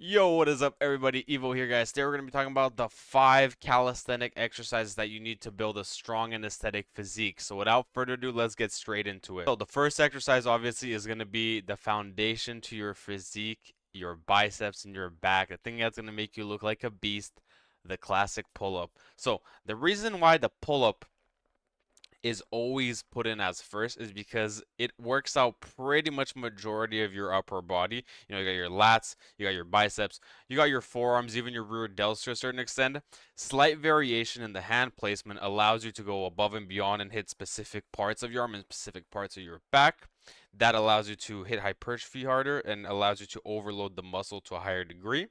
Yo, what is up, everybody? Evo here, guys. Today we're going to be talking about the 5 calisthenic exercises that you need to build a strong and aesthetic physique. So without further ado, let's get straight into it. So the first exercise, obviously, is going to be the foundation to your physique, your biceps and your back. The thing that's going to make you look like a beast, the classic pull-up. So the reason why the pull-up is always put in as first is because it works out pretty much majority of your upper body. You know, you got your lats, you got your biceps, you got your forearms, even your rear delts to a certain extent. Slight variation in the hand placement allows you to go above and beyond and hit specific parts of your arm and specific parts of your back. That allows you to hit hypertrophy harder and allows you to overload the muscle to a higher degree.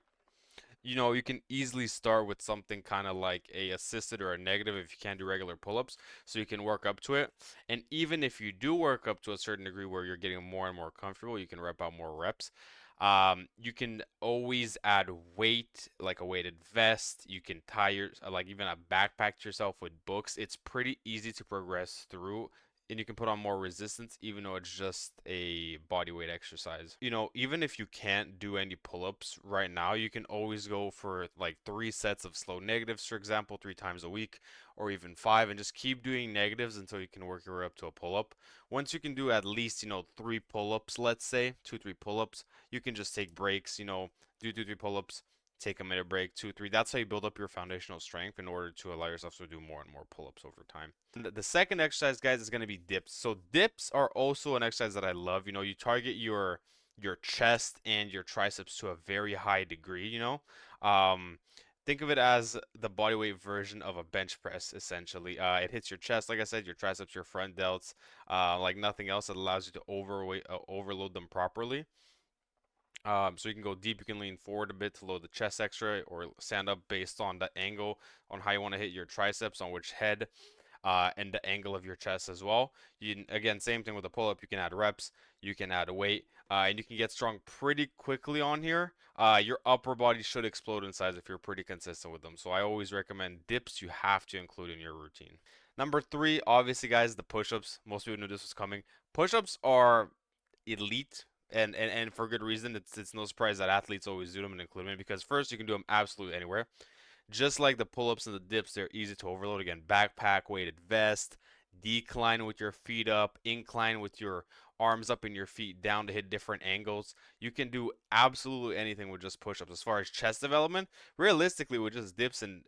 You can easily start with something kind of like a assisted or a negative if you can't do regular pull-ups, so you can work up to it. And even if you do work up to a certain degree where you're getting more and more comfortable, you can rep out more reps. You can always add weight, like a weighted vest. You can tie your like even a backpack to yourself with books. It's pretty easy to progress through, and you can put on more resistance even though it's just a body weight exercise. Even if you can't do any pull-ups right now, you can always go for like 3 sets of slow negatives, for example, 3 times a week, or even 5, and just keep doing negatives until you can work your way up to a pull-up. Once you can do at least 3 pull-ups, let's say 2 3 pull-ups, you can just take breaks, do 2 3 pull-ups, take a minute break, 2 3. That's how you build up your foundational strength in order to allow yourself to do more and more pull-ups over time. And the second exercise, guys, is going to be dips. So dips are also an exercise that I love. You target your chest and your triceps to a very high degree. Um, think of it as the bodyweight version of a bench press, essentially. It hits your chest, like I said, your triceps, your front delts, like nothing else. It allows you to overload them properly. So you can go deep, you can lean forward a bit to load the chest extra, or stand up based on the angle on how you want to hit your triceps, on which head, and the angle of your chest as well. Again, same thing with the pull-up. You can add reps, you can add weight, and you can get strong pretty quickly on here. Your upper body should explode in size if you're pretty consistent with them. So I always recommend dips you have to include in your routine. Number 3, obviously, guys, the push-ups. Most people knew this was coming. Push-ups are elite, and for good reason. It's no surprise that athletes always do them and include them, because first, you can do them absolutely anywhere. Just like the pull-ups and the dips, they're easy to overload. Again, backpack, weighted vest, decline with your feet up, incline with your arms up and your feet down to hit different angles. You can do absolutely anything with just push-ups. As far as chest development, realistically, with just dips and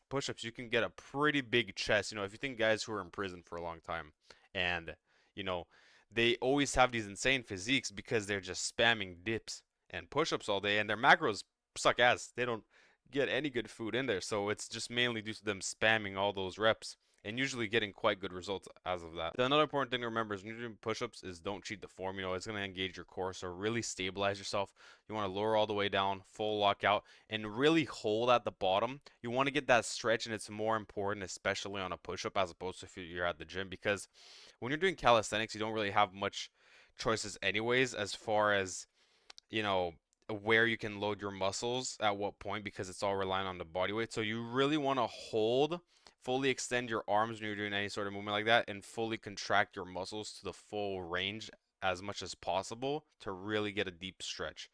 push-ups, you can get a pretty big chest. If you think guys who are in prison for a long time and you know they always have these insane physiques because they're just spamming dips and push-ups all day, and their macros suck ass. They don't get any good food in there. So it's just mainly due to them spamming all those reps and usually getting quite good results as of that. Another important thing to remember is when you're doing push-ups is don't cheat the form. It's going to engage your core, so really stabilize yourself. You want to lower all the way down, full lockout, and really hold at the bottom. You want to get that stretch, and it's more important, especially on a push-up, as opposed to if you're at the gym, because when you're doing calisthenics, you don't really have much choices anyways, as far as you know where you can load your muscles at what point, because it's all relying on the body weight. So you really want to hold, fully extend your arms when you're doing any sort of movement like that, and fully contract your muscles to the full range as much as possible to really get a deep stretch.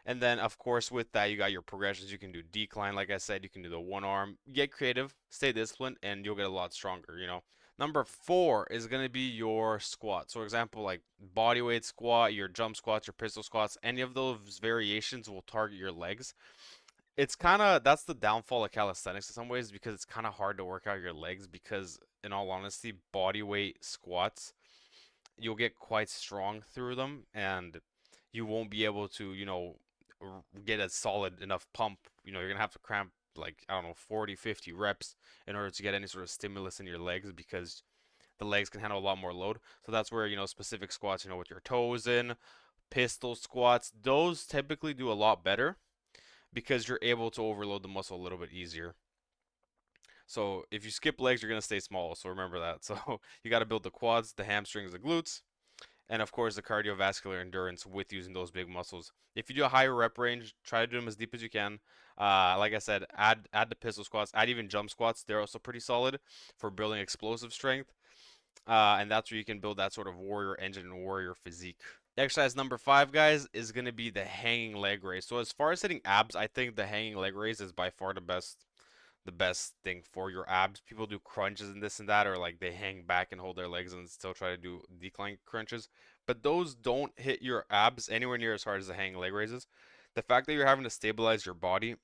And then, of course, with that, you got your progressions. You can do decline, like I said. You can do the one arm. Get creative, stay disciplined, and you'll get a lot stronger. Number 4 is going to be your squat. So, for example, like body weight squat, your jump squats, your pistol squats, any of those variations will target your legs. That's the downfall of calisthenics in some ways, because it's kind of hard to work out your legs, because, in all honesty, body weight squats, you'll get quite strong through them, and you won't be able to, get a solid enough pump. You're going to have to cramp like, I don't know, 40, 50 reps in order to get any sort of stimulus in your legs, because the legs can handle a lot more load. So that's where, specific squats, with your toes in, pistol squats, those typically do a lot better because you're able to overload the muscle a little bit easier. So if you skip legs, you're going to stay small. So remember that. So you got to build the quads, the hamstrings, the glutes, and of course the cardiovascular endurance with using those big muscles. If you do a higher rep range, try to do them as deep as you can. Like I said, add the pistol squats, add even jump squats. They're also pretty solid for building explosive strength. And that's where you can build that sort of warrior engine and warrior physique. Exercise number 5, guys, is going to be the hanging leg raise. So as far as hitting abs, I think the hanging leg raise is by far the best thing for your abs. People do crunches and this and that, or like they hang back and hold their legs and still try to do decline crunches. But those don't hit your abs anywhere near as hard as the hanging leg raises. The fact that you're having to stabilize your body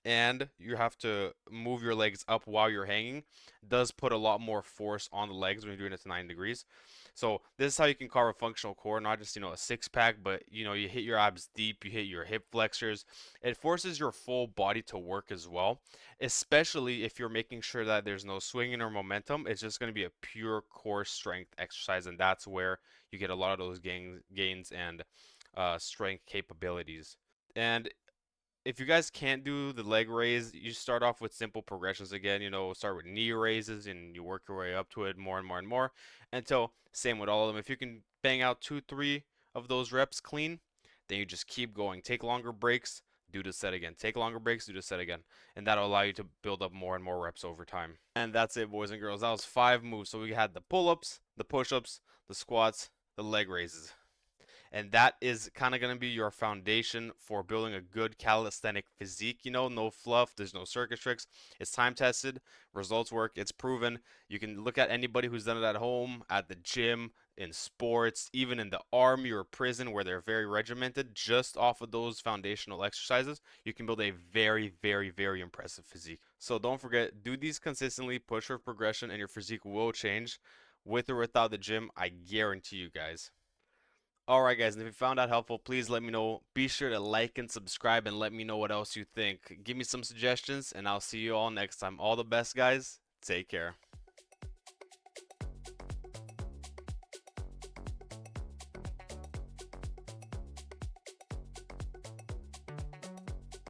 and you have to move your legs up while you're hanging does put a lot more force on the legs when you're doing it to 9 degrees. So this is how you can carve a functional core, not just, a six pack, but you hit your abs deep, you hit your hip flexors. It forces your full body to work as well, especially if you're making sure that there's no swinging or momentum. It's just going to be a pure core strength exercise, and that's where you get a lot of those gains and strength capabilities. And if you guys can't do the leg raise, you start off with simple progressions again. Start with knee raises and you work your way up to it more and more and more until, same with all of them. If you can bang out 2, 3 of those reps clean, then you just keep going. Take longer breaks, do the set again. Take longer breaks, do the set again. And that'll allow you to build up more and more reps over time. And that's it, boys and girls. That was 5 moves. So we had the pull ups, the push ups, the squats, the leg raises. And that is kind of going to be your foundation for building a good calisthenic physique. No fluff, there's no circus tricks. It's time tested, results work, it's proven. You can look at anybody who's done it at home, at the gym, in sports, even in the army or prison where they're very regimented. Just off of those foundational exercises, you can build a very, very, very impressive physique. So don't forget, do these consistently, push for progression, and your physique will change. With or without the gym, I guarantee you guys. Alright, guys, and if you found that helpful, please let me know. Be sure to like and subscribe and let me know what else you think. Give me some suggestions, and I'll see you all next time. All the best, guys. Take care.